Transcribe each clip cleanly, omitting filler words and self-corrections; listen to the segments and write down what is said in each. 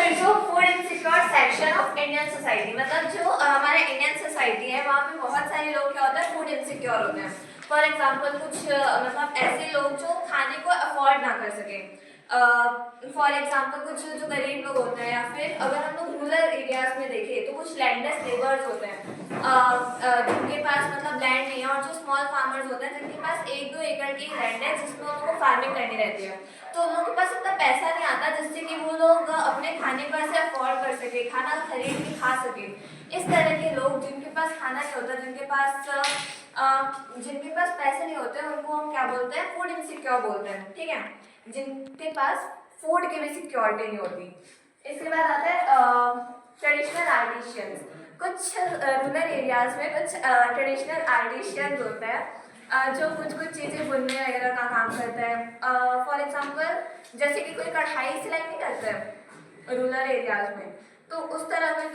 फिर जो food insecure section of Indian society, मतलब जो हमारे इंडियन सोसाइटी है वहाँ पे बहुत सारे लोग क्या होता है फूड इनसिक्योर होते हैं। फॉर एग्जांपल कुछ मतलब ऐसे लोग जो खाने को अफोर्ड ना कर सके। फॉर एग्जांपल कुछ जो गरीब लोग होते हैं, या फिर अगर हम लोग रूरल एरियाज में देखें तो कुछ लैंडलेस लेबर्स होते हैं जिनके पास मतलब लैंड नहीं है, और जो स्मॉल फार्मर्स होते हैं जिनके पास 1-2 एकड़ की लैंड है जिसमें उन लोगों को फार्मिंग करनी रहती है। तो उन लोगों के पास इतना पैसा नहीं आता जिससे कि वो लोग अपने खाने को ऐसे अफोर्ड कर सके, खाना खरीद के खा सके। इस तरह के लोग जिनके पास खाना नहीं होता, जिनके पास पैसे नहीं होते, उनको हम क्या बोलते हैं, फूड इनसिक्योर बोलते हैं। ठीक है, जिनके पास फूड की भी सिक्योरिटी नहीं होती। इसके बाद आता है ट्रेडिशनल आर्टिशियंस। कुछ रूरल एरियाज में कुछ ट्रेडिशनल आर्टिशियंस होते हैं जो कुछ कुछ चीज़ें बुनने वगैरह का काम करते हैं। फॉर एग्जांपल जैसे कि कोई कढ़ाई सिलाई नहीं करते हैं रूरल एरियाज में, तो उस तरह के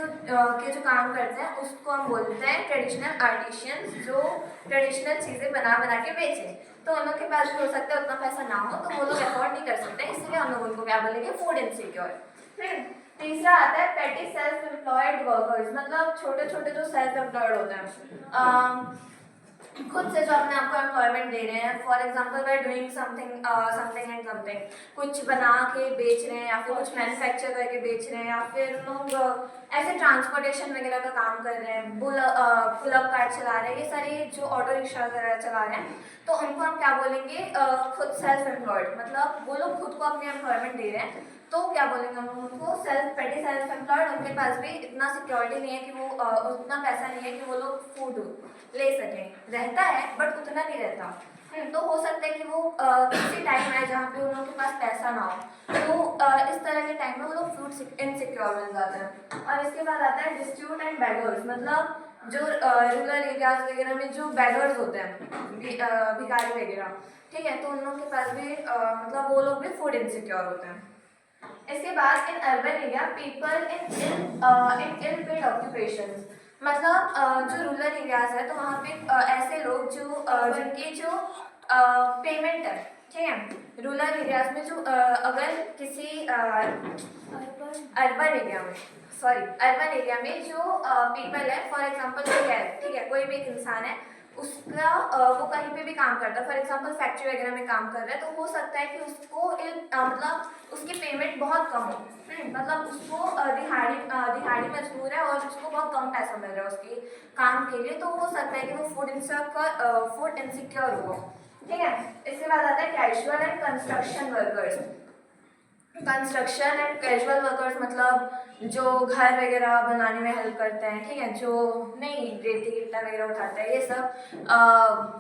जो काम करते हैं उसको हम बोलते हैं ट्रेडिशनल आर्टिशियंस, जो ट्रेडिशनल चीज़ें बना बना के बेचें। तो उन लोग के पास भी हो सकता है उतना पैसा ना हो, तो वो लोग अफोर्ड नहीं कर सकते, इसलिए हम लोग उनको क्या बोलेंगे, फूड इनसिक्योर। तीसरा आता है पेटी सेल्फ एम्प्लॉयड वर्कर्स, मतलब छोटे छोटे जो सेल्फ एम्प्लॉयड होते हैं, खुद से जो अपने आप को एम्प्लॉयमेंट दे रहे हैं। For example way doing something and something, कुछ बना के बेच रहे हैं, या फिर कुछ मैन्युफैक्चर करके बेच रहे हैं, या फिर लोग ऐसे ट्रांसपोर्टेशन वगैरह का काम कर रहे हैं, पुलअप कार्ट चला रहे हैं, ये सारे जो ऑटो रिक्शा वगैरह चला रहे हैं, तो उनको हम क्या बोलेंगे, खुद सेल्फ एम्प्लॉयड, मतलब वो लोग खुद को अपनी एम्प्लॉयमेंट दे रहे हैं, तो क्या बोलेंगे हम उनको, पेटी सेल्फ एम्प्लॉयड। उनके पास भी इतना सिक्योरिटी नहीं है कि वो उतना पैसा नहीं है कि वो लोग फूड ले सकें, रहता है बट उतना नहीं रहता। तो हो सकता है कि वो किसी टाइम आए जहाँ पे उन लोगों के पास पैसा ना हो, तो इस तरह के टाइम में वो लोग फूड इनसिक्योर बन जाते हैं। और इसके बाद आता है डिस्ट्रीब्यूट एंड बेगर्स, मतलब जो रूरल एरियाज वगैरह में जो बेगर्स होते हैं, भिखारी वगैरह, ठीक है, तो उन लोगों के पास भी मतलब वो लोग भी फूड इनसिक्योर होते हैं। इसके बाद in urban area people in ill paid occupations, मतलब जो रूरल एरियाज है तो वहाँ पे ऐसे लोग जो जिनकी जो पेमेंट है, ठीक है, रूरल एरियाज में जो अगर किसी अर्बन एरिया में जो पीपल है, फॉर एग्जांपल कोई है, ठीक है, कोई भी एक इंसान है, उसका वो कहीं पे भी काम करता है, फॉर एग्जांपल फैक्ट्री वगैरह में काम कर रहा है, तो हो सकता है कि उसको मतलब उसकी पेमेंट बहुत कम हो, मतलब उसको दिहाड़ी मजदूर है और उसको बहुत कम पैसा मिल रहा है उसके काम के लिए, तो हो सकता है कि वो फूड इनसिक्योर हो। ठीक है, इसके बाद आता है casual and construction workers. Construction and casual workers मतलब जो घर वगैरह बनाने में हेल्प करते हैं, ठीक है, जो नहीं रेती ईंटा वगैरह उठाते हैं, ये सब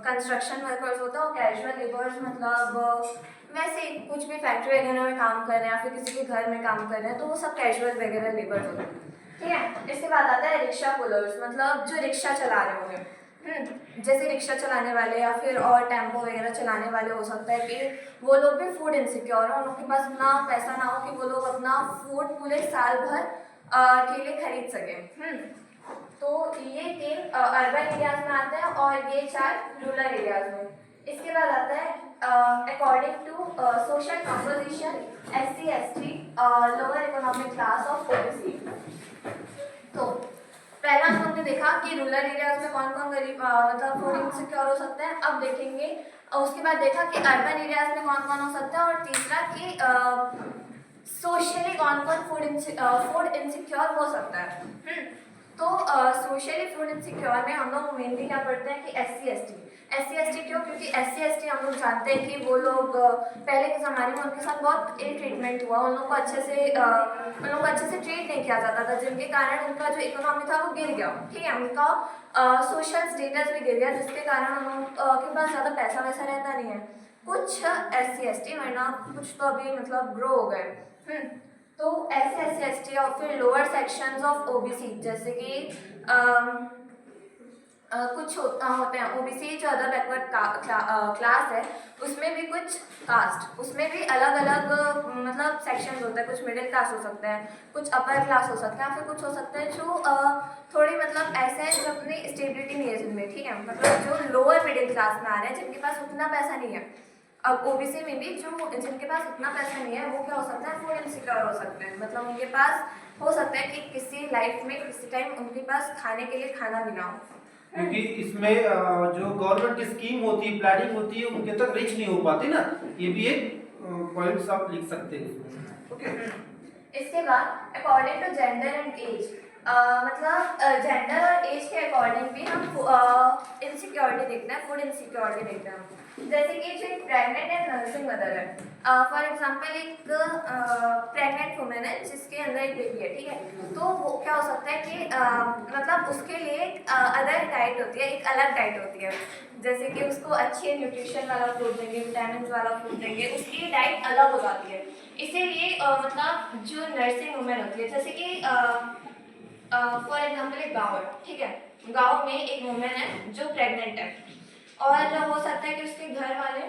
कंस्ट्रक्शन वर्कर्स होता है। और कैजुअल लेबर्स मतलब वैसे कुछ भी फैक्ट्री वगैरह में काम कर रहे हैं या फिर किसी के घर में काम कर रहे हैं, तो वो सब कैजुअल वगैरह लेबर्स होते हैं। ठीक है, इसके बाद आता है रिक्शा पुलर्स, मतलब जो रिक्शा चला रहे होंगे, जैसे रिक्शा चलाने वाले या फिर और टेम्पो वगैरह चलाने वाले, हो सकता है कि वो लोग भी फूड इनसिक्योर हो, उनके पास इतना पैसा ना हो कि वो लोग अपना फूड पूरे साल भर के लिए खरीद सकें। तो ये 3 अर्बन एरियाज में आते हैं और ये 4 रूरल एरियाज में। इसके बाद आता है according to social composition SC/ST lower economic class of OBC। तो पहला हमने देखा कि रूरल एरियाज में कौन कौन गरीब मतलब फूड इनसिक्योर हो सकते हैं। अब देखेंगे उसके बाद देखा कि अर्बन एरियाज में कौन कौन हो सकता है, और तीसरा कि सोशली कौन कौन फूड इनसिक्योर हो सकता है। तो सोशली फूड इनसिक्योर में हम लोग मेनली क्या पढ़ते हैं कि SC/ST क्यों, क्योंकि SC/ST हम लोग जानते हैं कि वो लोग पहले के ज़माने में उनके साथ बहुत इल ट्रीटमेंट हुआ, उन लोगों को अच्छे से ट्रीट नहीं किया जाता था, जिनके कारण उनका जो इकोनॉमी था वो गिर गया। ठीक है, उनका सोशल स्टेटस भी गिर गया, जिसके कारण उन लोगों के पास ज़्यादा पैसा वैसा रहता नहीं है कुछ SC/ST, वरना कुछ तो अभी मतलब ग्रो हो गए। तो ऐसे SC/ST और फिर लोअर सेक्शंस ऑफ OBC, जैसे कि कुछ होते हैं OBC जो अदर बैकवर्ड क्लास है, उसमें भी कुछ कास्ट, उसमें भी अलग अलग मतलब सेक्शंस होते हैं। कुछ मिडिल क्लास हो सकते हैं, कुछ अपर क्लास हो सकते हैं, फिर कुछ हो सकते हैं जो थोड़ी मतलब ऐसे हैं जो अपनी स्टेबिलिटी नहीं है जिनमें, ठीक है, मतलब जो लोअर मिडिल क्लास में आ रहे हैं, जिनके पास उतना पैसा नहीं है अब ओबीसी में भी जो जिनके पास उतना पैसा नहीं है वो क्या हो सकता है, फूड इनसिक्योर हो सकते हैं, मतलब उनके पास हो सकता है कि किसी लाइफ में किसी टाइम उनके पास खाने के लिए खाना भी ना हो, क्योंकि इसमें जो गवर्नमेंट की स्कीम होती है, प्लानिंग होती है, उनके तक रीच नहीं हो पाती ना, ये भी एक पॉइंट्स आप लिख सकते हैं। ओके। इसके बाद according to gender and age, मतलब जेंडर और एज के अकॉर्डिंग भी हम इनसिक्योरिटी देखते हैं, फूड इनसिक्योरिटी देखते हैं हम। जैसे कि जो एक प्रेग्नेंट एंड नर्सिंग मदर है, फॉर एग्जांपल एक प्रेग्नेंट वुमेन है जिसके अंदर एक बेबी है, ठीक है, तो वो क्या हो सकता है कि मतलब उसके लिए अदर डाइट होती है, एक अलग डाइट होती है, जैसे कि उसको अच्छे न्यूट्रिशन वाला फूड देंगे, विटामिन वाला फूड देंगे, उसकी डाइट अलग हो जाती है। इसीलिए मतलब जो नर्सिंग वुमेन होती है, जैसे कि फॉर एग्जाम्पल एक गाँव है, ठीक है, गाँव में एक वुमेन है जो प्रेग्नेंट है और हो सकता है कि उसके घर वाले